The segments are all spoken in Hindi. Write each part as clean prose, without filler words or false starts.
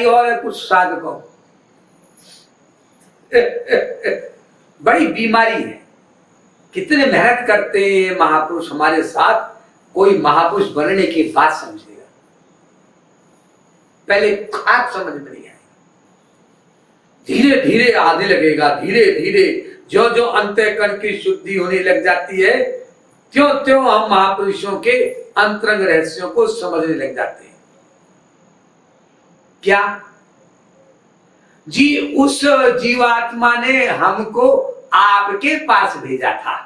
और है कुछ साधकों को। बड़ी बीमारी है। कितने मेहनत करते हैं महापुरुष हमारे साथ, कोई महापुरुष बनने की बात समझेगा, पहले खाक समझ में नहीं आएगा, धीरे धीरे आने लगेगा। धीरे धीरे जो जो अंतःकरण की शुद्धि होने लग जाती है, त्यों त्यों हम महापुरुषों के अंतरंग रहस्यों को समझने लग जाते हैं। क्या जी, उस जीवात्मा ने हमको आपके पास भेजा था।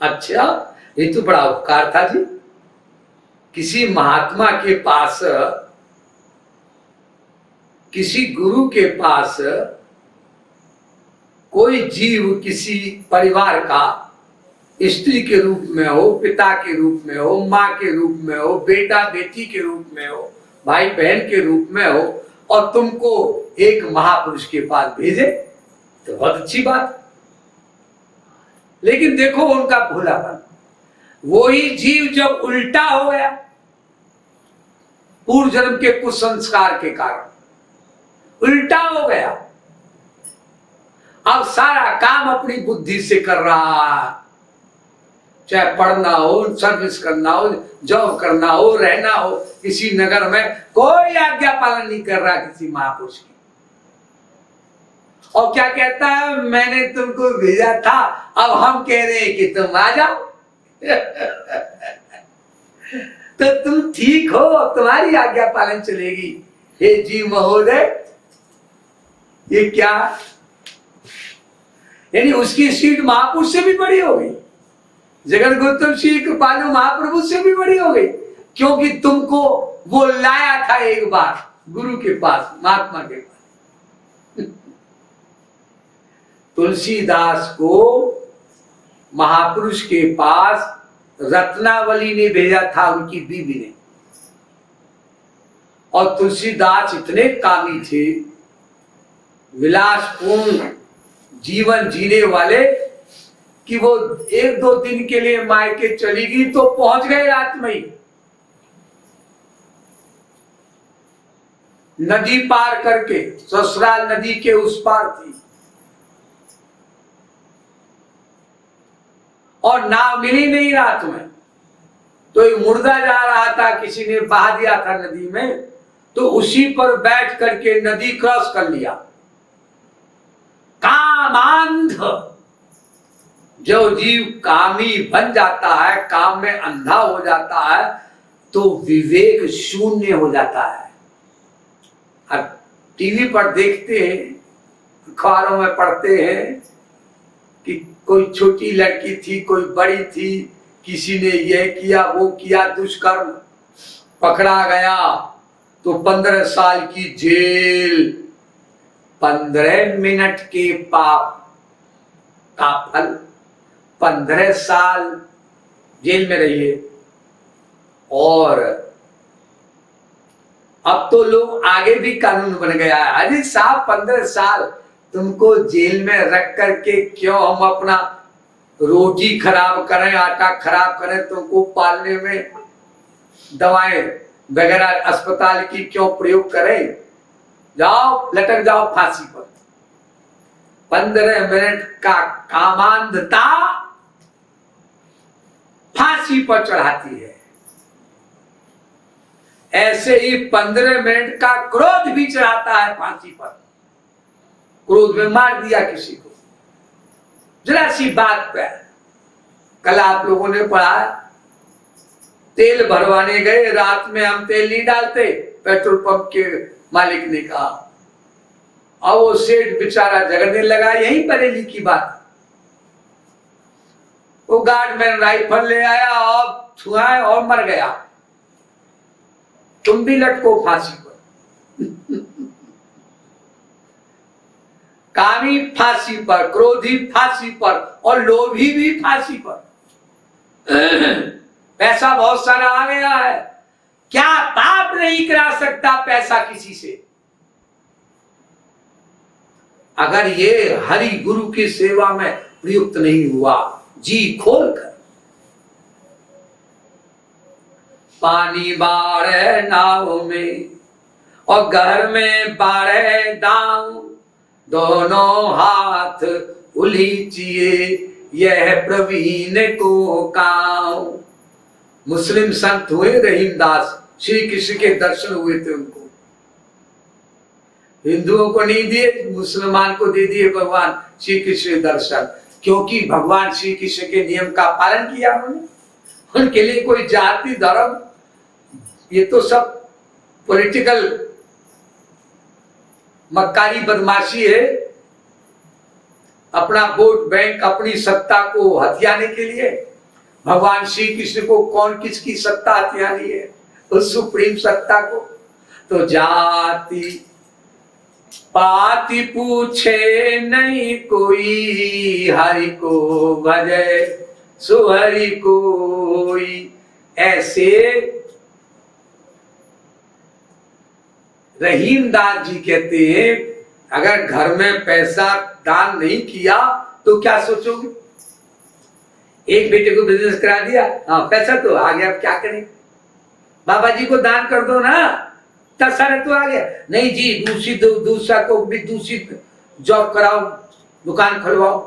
अच्छा, ये तो बड़ा उपकार था जी। किसी महात्मा के पास, किसी गुरु के पास कोई जीव किसी परिवार का स्त्री के रूप में हो, पिता के रूप में हो, माँ के रूप में हो, बेटा बेटी के रूप में हो, भाई बहन के रूप में हो, और तुमको एक महापुरुष के पास भेजे तो बहुत अच्छी बात। लेकिन देखो उनका भोलापन, वही जीव जब उल्टा हो गया पूर्व जन्म के कुछ संस्कार के कारण, उल्टा हो गया, अब सारा काम अपनी बुद्धि से कर रहा है, चाहे पढ़ना हो, सर्विस करना हो, जॉब करना हो, रहना हो किसी नगर में, कोई आज्ञा पालन नहीं कर रहा किसी महापुरुष की। और क्या कहता है, मैंने तुमको भेजा था, अब हम कह रहे हैं कि तुम आ जाओ। तो तुम ठीक हो, तुम्हारी आज्ञा पालन चलेगी। हे जीव महोदय, ये क्या, यानी उसकी सीट महापुरुष से भी बड़ी हो गई, जगत गौतम श्री कृपालु महाप्रभु से भी बड़ी हो गई, क्योंकि तुमको वो लाया था एक बार गुरु के पास, महात्मा के पास। तुलसीदास को महापुरुष के पास रत्नावली ने भेजा था, उनकी बीवी ने। और तुलसीदास इतने कामी थे, विलासपूर्ण जीवन जीने वाले, कि वो एक दो दिन के लिए मायके चली गई तो पहुंच गए रात में ही। नदी पार करके, ससुराल नदी के उस पार थी, और नाव मिली नहीं रात में, तो एक मुर्दा जा रहा था, किसी ने बहा दिया था नदी में, तो उसी पर बैठ करके नदी क्रॉस कर लिया। कामांध, जो जीव कामी बन जाता है, काम में अंधा हो जाता है, तो विवेक शून्य हो जाता है। अब टीवी पर देखते हैं, अखबारों में पढ़ते हैं कि कोई छोटी लड़की थी, कोई बड़ी थी, किसी ने यह किया वो किया, दुष्कर्म, पकड़ा गया तो 15 साल की जेल, 15 मिनट के पाप का फल, 15 साल जेल में रहिए। और अब तो लोग आगे भी कानून बन गया है, अरे साहब 15 साल तुमको जेल में रख करके क्यों हम अपना रोटी खराब करें, आटा खराब करें, तुमको पालने में दवाएं वगैरह अस्पताल की क्यों प्रयोग करें, जाओ लटक जाओ फांसी पर। 15 मिनट का कामांधता फांसी पर चढ़ाती है। ऐसे ही 15 मिनट का क्रोध भी चढ़ाता है फांसी पर। क्रोध में मार दिया किसी को, जरा सी बात पे। कल आप लोगों ने पढ़ा, तेल भरवाने गए, रात में हम तेल नहीं डालते, पेट्रोल पंप के मालिक ने कहा, और वो सेठ बेचारा झगड़ने लगा, यही बरेली की बात। वो गार्डमैन राइफल ले आया और छुआए और मर गया। तुम भी लटको फांसी पर। कामी फांसी पर, क्रोधी फांसी पर, और लोभी भी फांसी पर। पैसा बहुत सारा आ गया है, क्या पाप नहीं करा सकता पैसा किसी से? अगर ये हरि गुरु की सेवा में प्रयुक्त नहीं हुआ जी खोलकर। पानी बाढ़ नाव में और घर में 12 दांव, दोनों हाथ उलीचिए, यह प्रवीण को काम। मुस्लिम संत हुए रहीमदास, श्री कृष्ण के दर्शन हुए थे उनको। हिंदुओं को नहीं दिए, मुसलमान को दे दिए भगवान श्री कृष्ण दर्शन, क्योंकि भगवान श्री कृष्ण के नियम का पालन किया उन्होंने। उनके लिए कोई जाति धर्म ये तो सब पॉलिटिकल मक्कारी बदमाशी है, अपना वोट बैंक, अपनी सत्ता को हथियाने के लिए। भगवान श्री कृष्ण को कौन किसकी सत्ता हथियानी है? उस सुप्रीम सत्ता को। तो जाति पाति पूछे नहीं कोई, हरि को भजे सुहरि कोई। ऐसे रहीमदास जी कहते हैं, अगर घर में पैसा दान नहीं किया तो क्या सोचोगे? एक बेटे को बिजनेस करा दिया, हाँ पैसा तो आ गया, अब क्या करें? बाबा जी को दान कर दो ना, 10 साल तो आ गया। नहीं जी, दूसरा को भी दूसरी जॉब कराओ, दुकान खुलवाओ,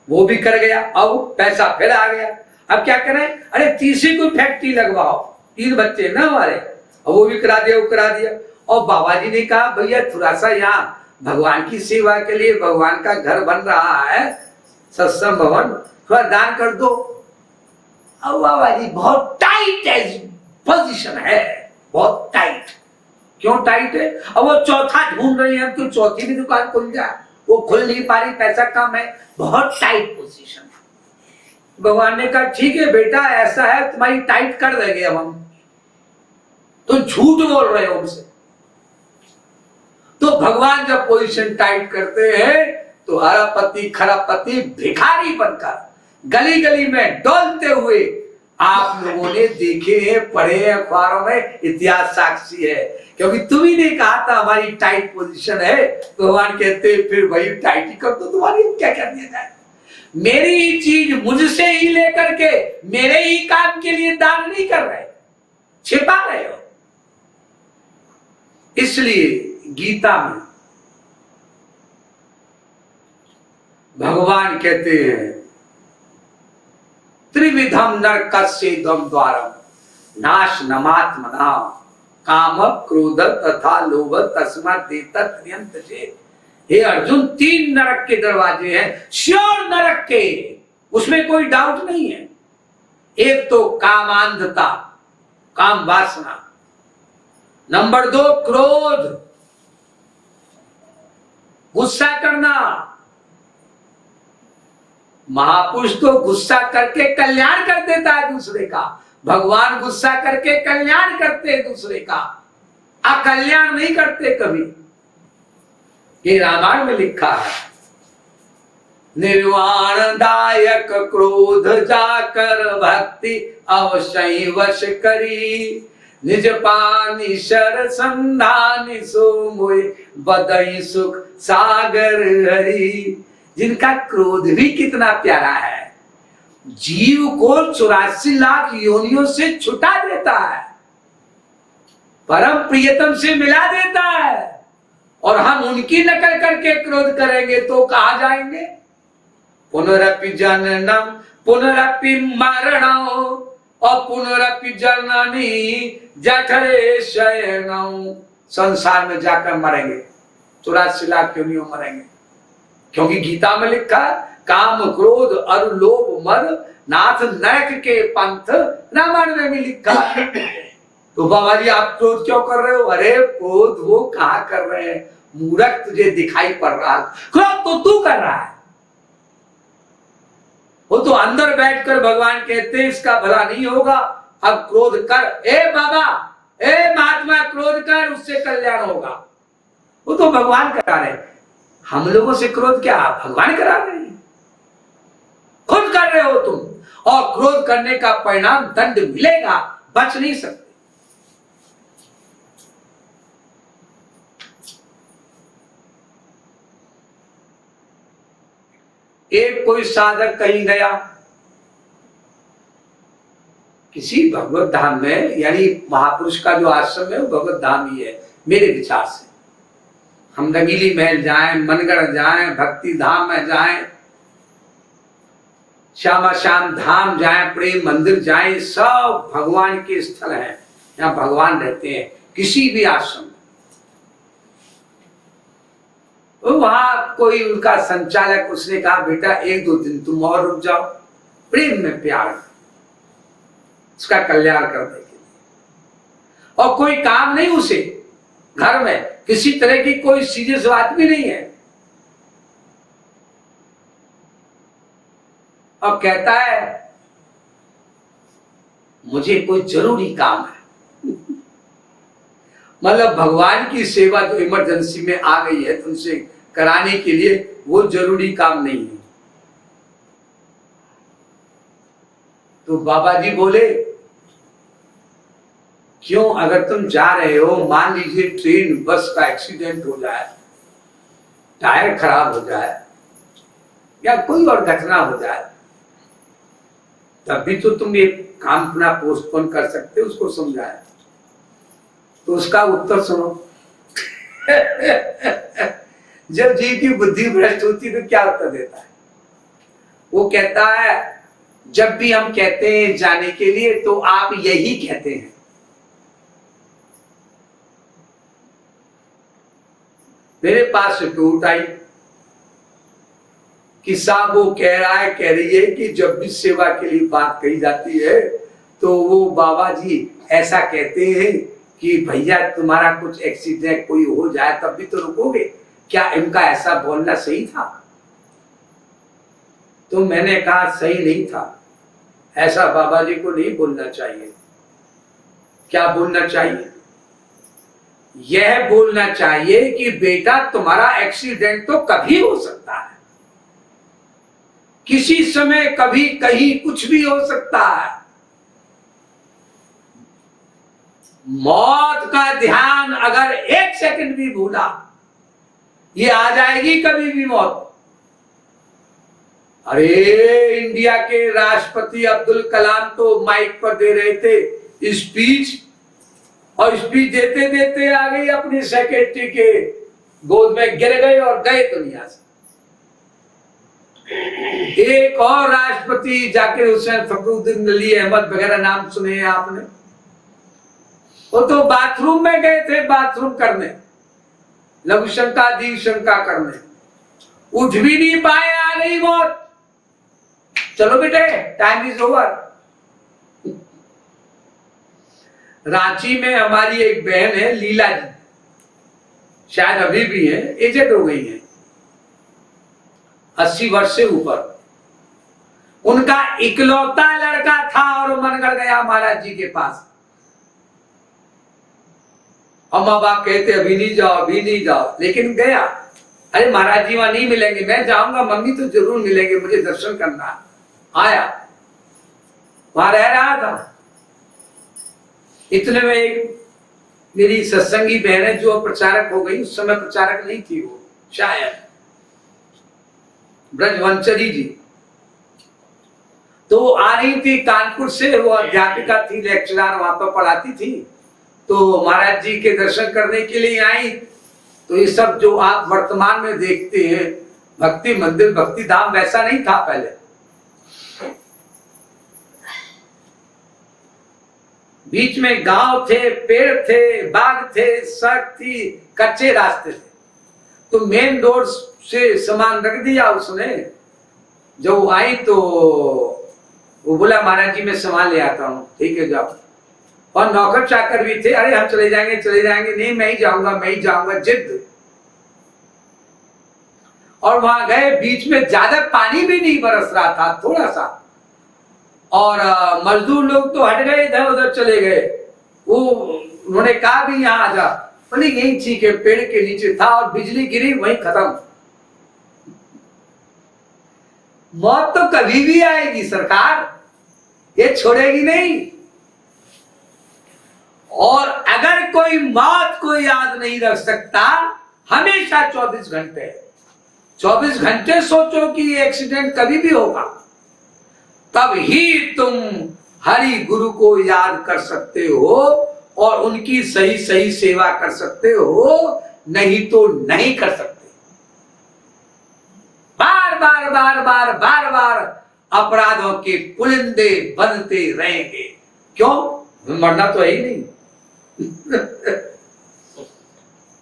वो भी कर गया, अब पैसा फिर आ गया, अब क्या करें? अरे तीसरी कोई फैक्ट्री लगवाओ, 3 बच्चे ना हमारे, अब वो भी करा दिया, वो करा दिया। और बाबा जी ने कहा भैया थोड़ा सा यहाँ भगवान की सेवा के लिए, भगवान का घर बन रहा है, सत्संग भवन, थोड़ा दान कर दो। अब बाबा जी बहुत टाइट पोजीशन है, बहुत टाइट। क्यों टाइट है? अब वो चौथा ढूंढ रही है कि चौथी भी दुकान खुल जाए, वो खुल नहीं पा रही, पैसा कम है, बहुत टाइट पोजीशन है। भगवान ने कहा ठीक है बेटा, ऐसा है तुम्हारी टाइट कर देंगे अब हम। तो झूठ बोल रहे हो उनसे। तो भगवान जब पोजीशन टाइट करते हैं तो हरा पति खरा पति भिखारी बनकर गली गली में डोलते हुए आप लोगों ने देखे हैं, पढ़े हैं अखबारों में, इतिहास साक्षी है। क्योंकि तुम्ही ने कहा था हमारी टाइट पोजीशन है, तो भगवान कहते फिर वही टाइट ही कर दो, तुम्हारी क्या कर दिया जाए? मेरी ही चीज मुझसे ही लेकर के मेरे ही काम के लिए दान नहीं कर रहे, छिपा रहे हो। इसलिए गीता में भगवान कहते हैं त्रिविधम नरकस्य द्वारम नाशनमात्मना काम क्रोध तथा लोभ तस्मात् एतत् त्यजेत्। हे अर्जुन, 3 नरक के दरवाजे हैं, श्योर नरक के, उसमें कोई डाउट नहीं है। एक तो कामांधता, काम वासना। नंबर 2 क्रोध, गुस्सा करना। महापुरुष तो गुस्सा करके कल्याण कर देता है दूसरे का, भगवान गुस्सा करके कल्याण करते हैं दूसरे का, अकल्याण नहीं करते कभी। ये रामायण में लिखा है, निर्वाण दायक क्रोध जाकर भक्ति अवश्य वश करी, निज पानी शर संधानी सो मोय बदई सुख सागर हरि। जिनका क्रोध भी कितना प्यारा है, जीव को 84 लाख योनियों से छुटा देता है, परम प्रियतम से मिला देता है। और हम उनकी नकल करके क्रोध करेंगे तो कहां जाएंगे? पुनरपि जननम पुनरपि मरणम और पुनरपि जननी जठरे शयनम। संसार में जाकर मरेंगे, 84 लाख योनियों मरेंगे। क्योंकि गीता में लिखा काम क्रोध और लोभ मद नाथ नरक के पंथ, रामायण में भी लिखा है। तो बाबा जी आप क्रोध क्यों कर रहे हो? अरे क्रोध वो कहाँ कर रहे हैं, मूर्ख, तुझे दिखाई पड़ रहा है, क्रोध तो तू कर रहा है। वो तो अंदर बैठकर भगवान कहते हैं इसका भला नहीं होगा, अब क्रोध कर। ए बाबा, ए महात्मा, क्रोध कर, उससे कल्याण होगा। वो तो भगवान करा रहे, हम लोगों से क्रोध क्या, भगवान करा रहे हैं। खुद कर रहे हो तुम, और क्रोध करने का परिणाम दंड मिलेगा, बच नहीं सकते। एक कोई साधक कहीं गया किसी भगवत धाम में, यानी महापुरुष का जो आश्रम है वो भगवत धाम ही है, मेरे विचार से। हम रंगीली महल जाएं, मनगढ़ जाएं, भक्ति धाम में जाएं, श्यामा श्याम धाम जाएं, प्रेम मंदिर जाएं, सब भगवान के स्थल हैं, यहाँ भगवान रहते हैं। किसी भी आश्रम में वहां कोई उनका संचालक, उसने कहा बेटा 1-2 दिन तुम और रुक जाओ, प्रेम में प्यार उसका कल्याण करने के लिए। और कोई काम नहीं उसे, घर में किसी तरह की कोई सीरियस बात भी नहीं है। और कहता है मुझे कोई जरूरी काम है। मतलब भगवान की सेवा जो इमरजेंसी में आ गई है तुमसे कराने के लिए, वो जरूरी काम नहीं है। तो बाबा जी बोले क्यों, अगर तुम जा रहे हो, मान लीजिए ट्रेन बस का एक्सीडेंट हो जाए, टायर खराब हो जाए या कोई और घटना हो जाए, तभी तो तुम ये काम अपना पोस्टपोन कर सकते हो। उसको समझाया तो उसका उत्तर सुनो। जब जीव की बुद्धि भ्रष्ट होती है तो क्या उत्तर देता है? वो कहता है जब भी हम कहते हैं जाने के लिए तो आप यही कहते हैं। मेरे पास रिपोर्ट आई कि साहब वो कह रही है कि जब भी सेवा के लिए बात कही जाती है तो वो बाबा जी ऐसा कहते हैं कि भैया तुम्हारा कुछ एक्सीडेंट कोई हो जाए तब भी तो रुकोगे। क्या इनका ऐसा बोलना सही था? तो मैंने कहा सही नहीं था, ऐसा बाबा जी को नहीं बोलना चाहिए। क्या बोलना चाहिए? यह बोलना चाहिए कि बेटा तुम्हारा एक्सीडेंट तो कभी हो सकता है, किसी समय कभी कहीं कुछ भी हो सकता है। मौत का ध्यान अगर 1 सेकंड भी भूला, ये आ जाएगी कभी भी मौत। अरे इंडिया के राष्ट्रपति अब्दुल कलाम तो माइक पर दे रहे थे स्पीच, और स्पीच देते देते आ गई अपनी सेक्रेटरी के गोद में, गिर गए और गए दुनिया से। एक और राष्ट्रपति जाकिर हुसैन, फखरुद्दीन अली अहमद वगैरह नाम सुने हैं आपने, वो तो बाथरूम में गए थे बाथरूम करने, लघु शंका दीर्घ शंका करने, उठ भी नहीं पाए, आ गई मौत। चलो बेटे टाइम इज ओवर। रांची में हमारी एक बहन है लीला जी, शायद अभी भी है, एजेड हो गई है, 80 वर्ष से ऊपर। उनका इकलौता लड़का था और मन कर गया महाराज जी के पास। और माँ बाप कहते अभी नहीं जाओ अभी नहीं जाओ, लेकिन गया। अरे महाराज जी वहां नहीं मिलेंगे, मैं जाऊंगा, मम्मी तो जरूर मिलेंगे, मुझे दर्शन करना। आया, वहां रह रहा था। इतने में एक मेरी सत्संगी बहन है जो प्रचारक हो गई, उस समय प्रचारक नहीं थी वो, शायद ब्रजवंचरी जी, तो आ रही थी कानपुर से, वो अध्यापिका थी, लेक्चरर वहां पर पढ़ाती थी। तो महाराज जी के दर्शन करने के लिए आई। तो ये सब जो आप वर्तमान में देखते हैं भक्ति मंदिर, भक्ति धाम, वैसा नहीं था पहले। बीच में गांव थे, पेड़ थे, बाग थे, सड़क थी, कच्चे रास्ते थे। तो मेन रोड से सामान रख दिया उसने। जब वो आई तो वो बोला महाराज जी मैं सामान ले आता हूँ, ठीक है जाओ। और नौकर चाकर भी थे, अरे हम चले जाएंगे, नहीं मैं ही जाऊंगा, जिद। और वहां गए, बीच में ज्यादा पानी भी नहीं बरस रहा था, थोड़ा सा, और मजदूर लोग तो हट गए, इधर उधर चले गए। वो उन्होंने कहा भी यहाँ आ जा, बोले यही ठीक है, पेड़ के नीचे था, और बिजली गिरी वहीं खत्म। मौत तो कभी भी आएगी सरकार, ये छोड़ेगी नहीं। और अगर कोई मौत को याद नहीं रख सकता, हमेशा 24 घंटे सोचो कि एक्सीडेंट कभी भी होगा, तब ही तुम हरि गुरु को याद कर सकते हो और उनकी सही सही सेवा कर सकते हो, नहीं तो नहीं कर सकते। बार बार बार बार बार बार अपराधों के पुलिंदे बनते रहेंगे। क्यों? मरना तो है ही नहीं।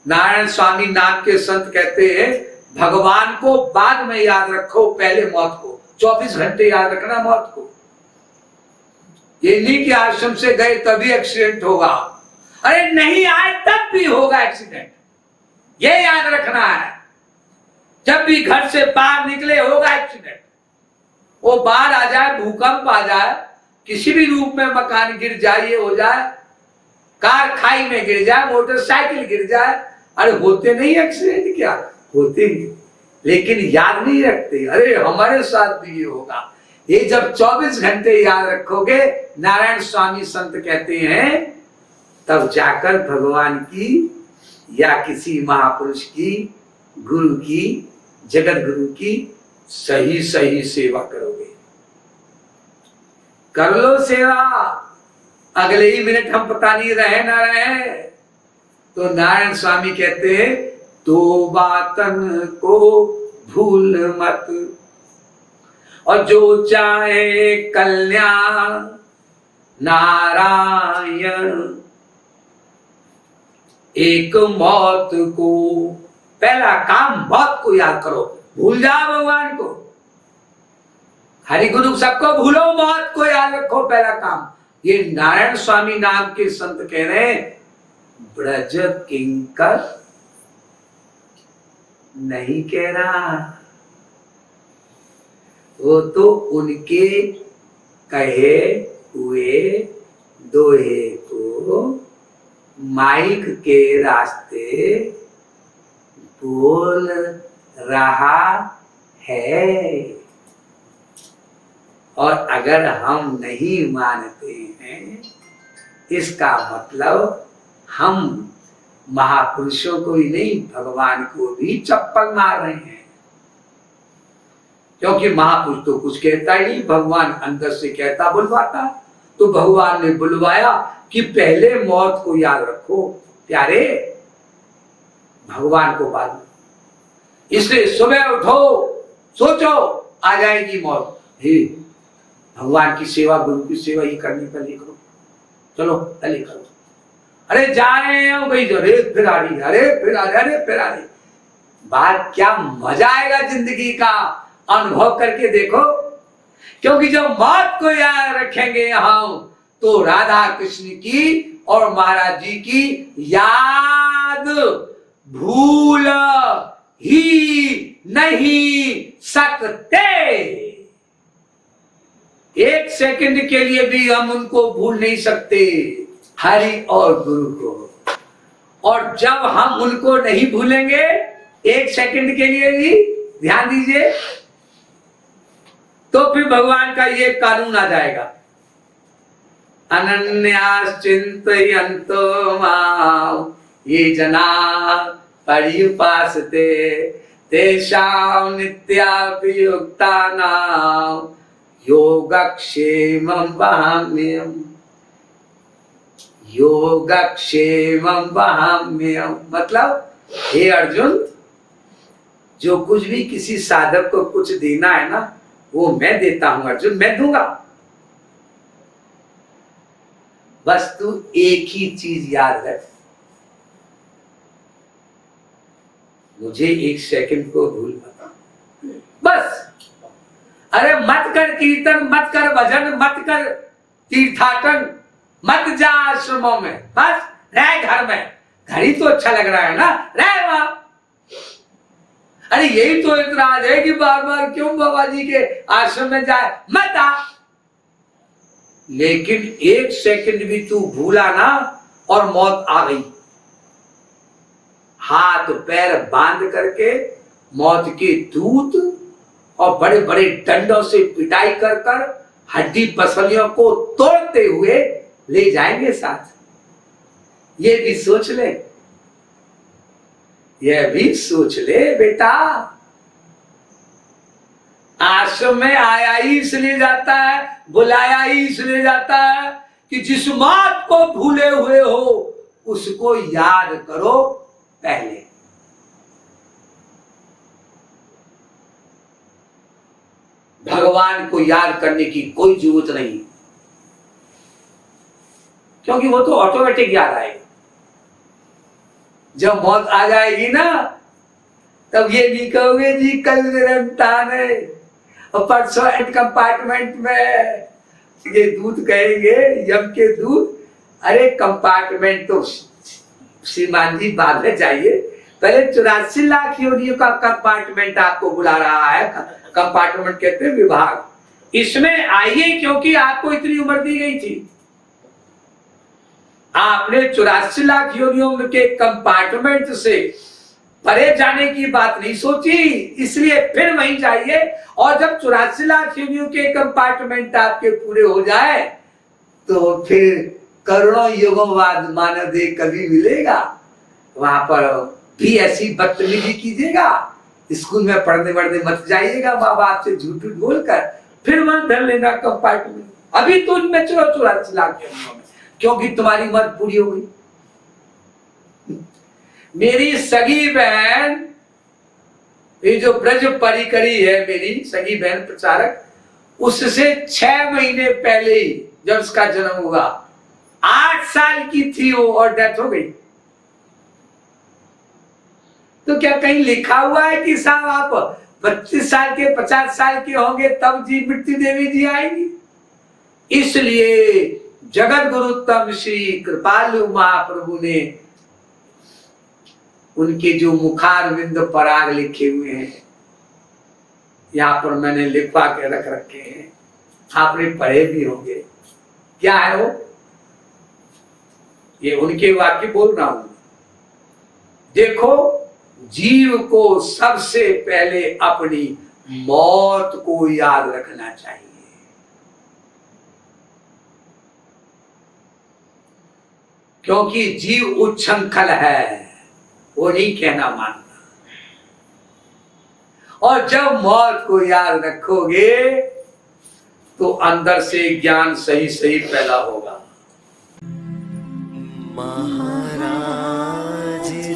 नारायण स्वामी नाम के संत कहते हैं भगवान को बाद में याद रखो, पहले मौत को। 24 घंटे याद रखना मौत को। ये नहीं कि आश्रम से गए तभी एक्सीडेंट होगा, अरे नहीं आए तब भी होगा एक्सीडेंट, ये याद रखना है। जब भी घर से बाहर निकले होगा एक्सीडेंट। वो बाढ़ आ जाए, भूकंप आ जाए, किसी भी रूप में मकान गिर जाए, ये हो जाए, कार खाई में गिर जाए, मोटरसाइकिल गिर जाए, अरे होते नहीं एक्सीडेंट? क्या होते ही, लेकिन याद नहीं रखते। अरे हमारे साथ भी ये होगा। ये जब 24 घंटे याद रखोगे, नारायण स्वामी संत कहते हैं, तब जाकर भगवान की या किसी महापुरुष की, गुरु की, जगत गुरु की सही सही सेवा करोगे। कर लो सेवा, अगले ही मिनट हम पता नहीं रहे ना रहे। तो नारायण स्वामी कहते हैं, तो बातन को भूल मत, और जो चाहे कल्याण नारायण, एक मौत को, पहला काम मौत को याद करो, भूल जाओ भगवान को। हरि गुरु सबको भूलो, मौत को याद रखो, पहला काम। ये नारायण स्वामी नाम के संत कह रहे हैं, ब्रज किंकर नहीं कह रहा, वो तो उनके कहे हुए दोहे को माइक के रास्ते बोल रहा है। और अगर हम नहीं मानते हैं, इसका मतलब हम महापुरुषों को ही नहीं, भगवान को भी चप्पल मार रहे हैं। क्योंकि महापुरुष तो कुछ कहता ही नहीं, भगवान अंदर से कहता, बुलवाता। तो भगवान ने बुलवाया कि पहले मौत को याद रखो प्यारे, भगवान को बाद। इसलिए सुबह उठो, सोचो आ जाएगी मौत, हे भगवान की सेवा, गुरु की सेवा ही करनी पहले करो। चलो पहले करो। अरे जा रहे हैं भाई, अरे फिर आ रही, अरे फिर आ रही, अरे फिर आ रही। बात क्या मजा आएगा जिंदगी का, अनुभव करके देखो। क्योंकि जब मौत को याद रखेंगे हम, तो राधा कृष्ण की और महाराज जी की याद भूल ही नहीं सकते। एक सेकंड के लिए भी हम उनको भूल नहीं सकते, हरि और गुरु को। और जब हम उनको नहीं भूलेंगे एक सेकंड के लिए भी, ध्यान दीजिए, तो फिर भगवान का ये कानून आ जाएगा, अनन्यास चिंतयन्तो मां ये जना पर्युपासते तेषां नित्याभियुक्तानां योगक्षेमं वहाम्यहम्, योगक्षेमं वहाम्यहम्। मतलब हे अर्जुन, जो कुछ भी किसी साधक को कुछ देना है ना, वो मैं देता हूं अर्जुन, मैं दूंगा। बस तू एक ही चीज याद रख, मुझे एक सेकंड को भूल मत, बस। अरे मत कर कीर्तन, मत कर भजन, मत कर तीर्थाटन, मत जा आश्रमों में, बस रह घर में। घर ही तो अच्छा लग रहा है ना, रह वहां। अरे यही तो इतराज है कि बार बार क्यों बाबा जी के आश्रम में जाए, मत आ। लेकिन एक सेकंड भी तू भूला ना और मौत आ गई, हाथ पैर बांध करके मौत के दूत और बड़े बड़े डंडों से पिटाई कर कर हड्डी पसलियों को तोड़ते हुए ले जाएंगे साथ। ये भी सोच ले, यह भी सोच ले बेटा। आश्रम में आया ही इसलिए जाता है, बुलाया ही इसलिए जाता है कि जिस बात को भूले हुए हो उसको याद करो पहले। भगवान को याद करने की कोई जरूरत नहीं, क्योंकि वो तो ऑटोमेटिक याद आएगा। जब मौत आ जाएगी ना, तब ये नहीं कहोगे जी कल मेरा इम्तिहान है और परसों एंड कंपार्टमेंट में, ये दूत कहेंगे यम के दूत, अरे कंपार्टमेंट तो श्रीमान जी बाद में चाहिए, पहले 84 लाख योनियों का कंपार्टमेंट आपको बुला रहा है। कंपार्टमेंट कहते हैं विभाग, इसमें आइए, क्योंकि आपको इतनी उम्र दी गई थी। आपने 84 लाख योनियों के कंपार्टमेंट से परे जाने की बात नहीं सोची, इसलिए फिर वहीं जाइए। और जब 84 लाख योनियों के कंपार्टमेंट आपके पूरे हो जाए तो फिर करोड़ों युगों बाद मानव देह कभी मिलेगा, वहां पर भी ऐसी बदतमीजी कीजिएगा, स्कूल में पढ़ने वढ़ने मत जाइएगा माँ बाप से झूठ झूठ बोलकर, फिर वहां धर लेना कंपार्टमेंट। अभी तो उनमें चलो 84 लाख योनियों में, क्योंकि तुम्हारी उम्र पूरी हो गई। मेरी सगी बहन, ये जो ब्रज परिकरी है मेरी सगी बहन प्रचारक, उससे 6 महीने पहले ही जब उसका जन्म हुआ, 8 साल की थी वो और डेथ हो गई। तो क्या कहीं लिखा हुआ है कि साहब आप 32 साल के 50 साल के होंगे तब जी मृत्यु देवी जी आएंगी? इसलिए जगत गुरुत्तम श्री कृपालु महाप्रभु ने उनके जो मुखारविंद पराग लिखे हुए हैं, यहाँ पर मैंने लिखवा के रख रखे हैं, आपने पढ़े भी होंगे। क्या है वो? ये उनके वाक्य बोल रहा हूं। देखो, जीव को सबसे पहले अपनी मौत को याद रखना चाहिए, क्योंकि जीव उच्छृंखल है, वो नहीं कहना मानता। और जब मौत को याद रखोगे तो अंदर से ज्ञान सही सही पैदा होगा। महाराज जी,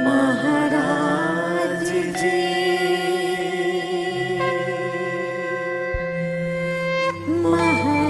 महाराज जी, महाराज